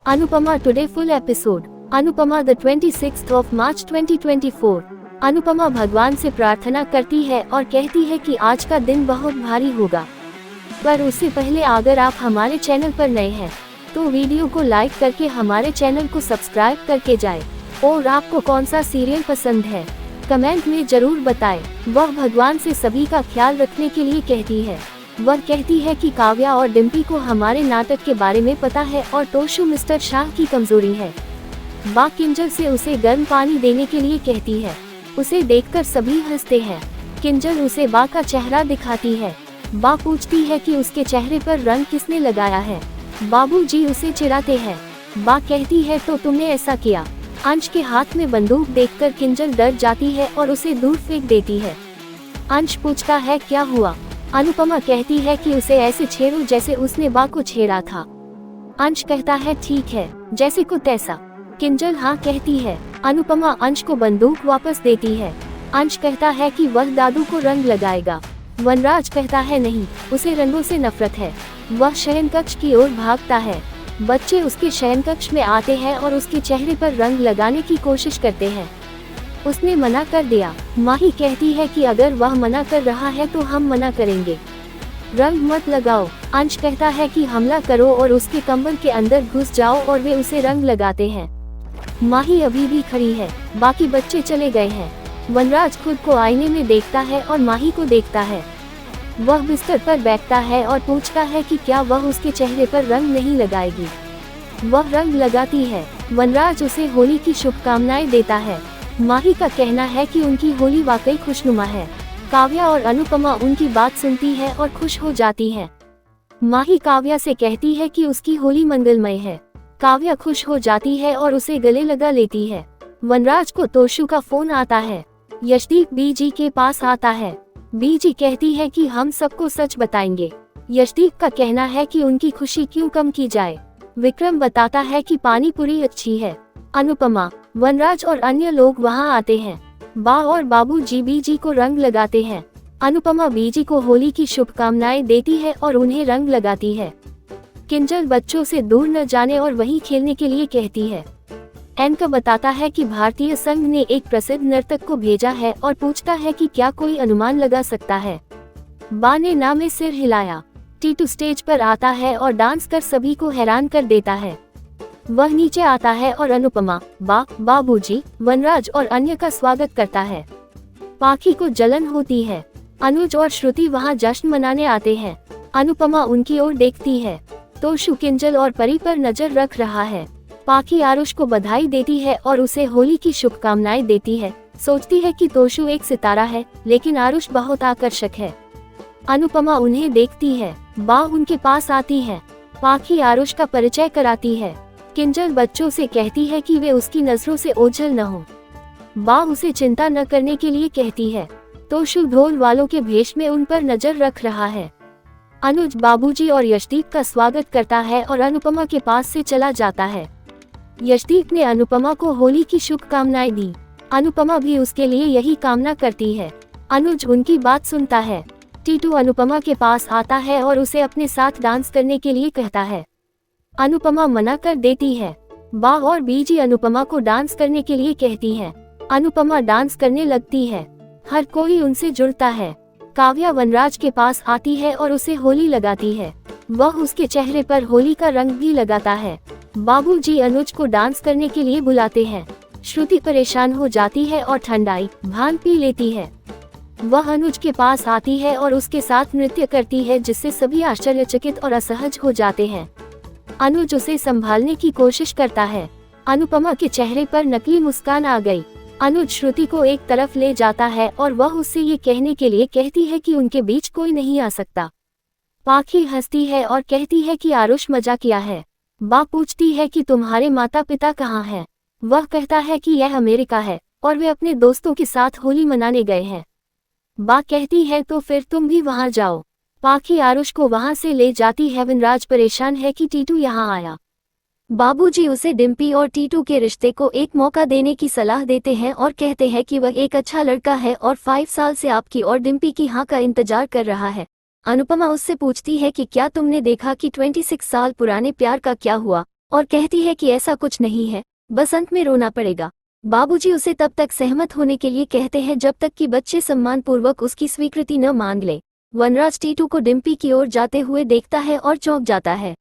Anupama today full episode. Anupama the 26th of March 2024। Anupama भगवान से प्रार्थना करती है और कहती है कि आज का दिन बहुत भारी होगा, पर उससे पहले अगर आप हमारे चैनल पर नए हैं तो वीडियो को लाइक करके हमारे चैनल को सब्सक्राइब करके जाएं। और आपको कौन सा सीरियल पसंद है कमेंट में जरूर बताएं। वह भगवान से सभी का ख्याल रखने के लिए कहती है। वह कहती है कि काव्या और डिम्पी को हमारे नाटक के बारे में पता है और तोशु मिस्टर शाह की कमजोरी है। बा किंजल से उसे गर्म पानी देने के लिए कहती है। उसे देखकर सभी हंसते हैं। किंजल उसे बा का चेहरा दिखाती है। बा पूछती है कि उसके चेहरे पर रंग किसने लगाया है। बाबूजी उसे चिढ़ाते हैं। बा कहती है तो तुमने ऐसा किया। अंश के हाथ में बंदूक देखकर किंजल डर जाती है और उसे दूर फेंक देती है। अंश पूछता है क्या हुआ। अनुपमा कहती है कि उसे ऐसे छेड़ो जैसे उसने बा को छेड़ा था। अंश कहता है ठीक है, जैसे को तैसा। किंजल हाँ कहती है। अनुपमा अंश को बंदूक वापस देती है। अंश कहता है कि वह दादू को रंग लगाएगा। वनराज कहता है नहीं, उसे रंगों से नफरत है। वह शयनकक्ष की ओर भागता है। बच्चे उसके शयनकक्ष में आते हैं और उसके चेहरे पर रंग लगाने की कोशिश करते हैं। उसने मना कर दिया। माही कहती है कि अगर वह मना कर रहा है तो हम मना करेंगे, रंग मत लगाओ। अंश कहता है कि हमला करो और उसके कंबल के अंदर घुस जाओ और वे उसे रंग लगाते हैं। माही अभी भी खड़ी है, बाकी बच्चे चले गए हैं। वनराज खुद को आईने में देखता है और माही को देखता है। वह बिस्तर पर बैठता है और पूछता है कि क्या वह उसके चेहरे पर रंग नहीं लगाएगी। वह रंग लगाती है। वनराज उसे होली की शुभकामनाएं देता है। माही का कहना है कि उनकी होली वाकई खुशनुमा है। काव्या और अनुपमा उनकी बात सुनती है और खुश हो जाती है। माही काव्या से कहती है कि उसकी होली मंगलमय है। काव्या खुश हो जाती है और उसे गले लगा लेती है। वनराज को तोशु का फोन आता है। यशदीप बीजी के पास आता है। बीजी कहती है कि हम सबको सच बताएंगे। यशदीप का कहना है कि उनकी खुशी क्यों कम की जाए। विक्रम बताता है कि पानी पूरी अच्छी है। अनुपमा, वनराज और अन्य लोग वहां आते हैं। बा और बाबू जी बीजी को रंग लगाते हैं। अनुपमा बीजी को होली की शुभकामनाएं देती है और उन्हें रंग लगाती है। किंजल बच्चों से दूर न जाने और वहीं खेलने के लिए कहती है। एनका बताता है कि भारतीय संघ ने एक प्रसिद्ध नर्तक को भेजा है और पूछता है कि क्या कोई अनुमान लगा सकता है। बा ने ना में सिर हिलाया। टीटू स्टेज पर आता है और डांस कर सभी को हैरान कर देता है। वह नीचे आता है और अनुपमा, बा, बाबूजी, वनराज और अन्य का स्वागत करता है। पाखी को जलन होती है। अनुज और श्रुति वहां जश्न मनाने आते हैं। अनुपमा उनकी ओर देखती है। तोशु किंजल और परी पर नजर रख रहा है। पाखी आरुष को बधाई देती है और उसे होली की शुभकामनाएं देती है। सोचती है कि तोशु एक सितारा है, लेकिन आरुष बहुत आकर्षक है। अनुपमा उन्हें देखती है। बा उनके पास आती है। पाखी आरुष का परिचय कराती है। किंजल बच्चों से कहती है कि वे उसकी नजरों से ओझल न हो। बा उसे चिंता न करने के लिए कहती है। तोशु ढोल वालों के भेष में उन पर नजर रख रहा है। अनुज बाबूजी और यशदीप का स्वागत करता है और अनुपमा के पास से चला जाता है। यशदीप ने अनुपमा को होली की शुभकामनाएं दी। अनुपमा भी उसके लिए यही कामना करती है। अनुज उनकी बात सुनता है। टीटू अनुपमा के पास आता है और उसे अपने साथ डांस करने के लिए कहता है। अनुपमा मना कर देती है। बा और बीजी अनुपमा को डांस करने के लिए कहती हैं। अनुपमा डांस करने लगती है। हर कोई उनसे जुड़ता है। काव्या वनराज के पास आती है और उसे होली लगाती है। वह उसके चेहरे पर होली का रंग भी लगाता है। बाबूजी अनुज को डांस करने के लिए बुलाते हैं। श्रुति परेशान हो जाती है और ठंडाई भांग पी लेती है। वह अनुज के पास आती है और उसके साथ नृत्य करती है, जिससे सभी आश्चर्यचकित और असहज हो जाते हैं। अनुज उसे संभालने की कोशिश करता है। अनुपमा के चेहरे पर नकली मुस्कान आ गई। अनुज श्रुति को एक तरफ ले जाता है और वह उससे ये कहने के लिए कहती है कि उनके बीच कोई नहीं आ सकता। पाखी हंसती है और कहती है कि आरुष मजाकिया है। बा पूछती है कि तुम्हारे माता पिता कहाँ हैं। वह कहता है कि यह अमेरिका है और वे अपने दोस्तों के साथ होली मनाने गए हैं। बा कहती है तो फिर तुम भी वहां जाओ। पाखी आरुष को वहां से ले जाती है। वनराज परेशान है कि टीटू यहाँ आया। बाबूजी उसे डिम्पी और टीटू के रिश्ते को एक मौका देने की सलाह देते हैं और कहते हैं कि वह एक अच्छा लड़का है और 5 साल से आपकी और डिम्पी की हाँ का इंतजार कर रहा है। अनुपमा उससे पूछती है कि क्या तुमने देखा कि 26 साल पुराने प्यार का क्या हुआ। और कहती है कि ऐसा कुछ नहीं है, बस अंत में रोना पड़ेगा। बाबूजी उसे तब तक सहमत होने के लिए कहते हैं जब तक कि बच्चे सम्मानपूर्वक उसकी स्वीकृति न मांग ले। वनराज टीटू को डिम्पी की ओर जाते हुए देखता है और चौंक जाता है।